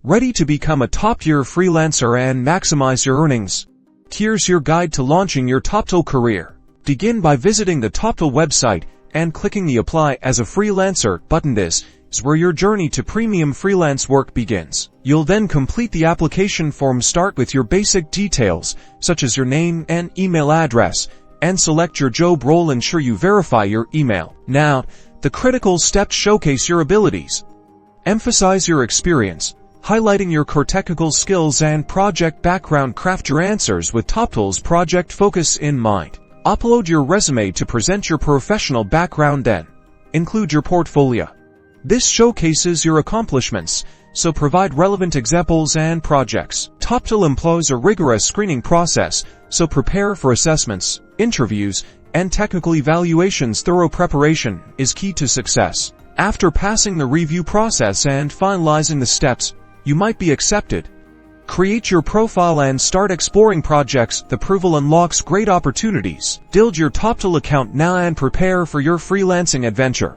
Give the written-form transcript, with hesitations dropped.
Ready to become a top-tier freelancer and maximize your earnings? Here's your guide to launching your Toptal career. Begin by visiting the Toptal website and clicking the Apply as a Freelancer button. This is where your journey to premium freelance work begins. You'll then complete the application form. Start with your basic details, such as your name and email address, and select your job role. Ensure you verify your email. Now, the critical steps: showcase your abilities. Emphasize your experience, highlighting your core technical skills and project background. Craft your answers with Toptal's project focus in mind. Upload your resume to present your professional background. Then, include your portfolio. This showcases your accomplishments, so provide relevant examples and projects. Toptal employs a rigorous screening process, so prepare for assessments, interviews, and technical evaluations. Thorough preparation is key to success. After passing the review process and finalizing the steps, you might be accepted. Create your profile and start exploring projects. The approval unlocks great opportunities. Build your Toptal account now and prepare for your freelancing adventure.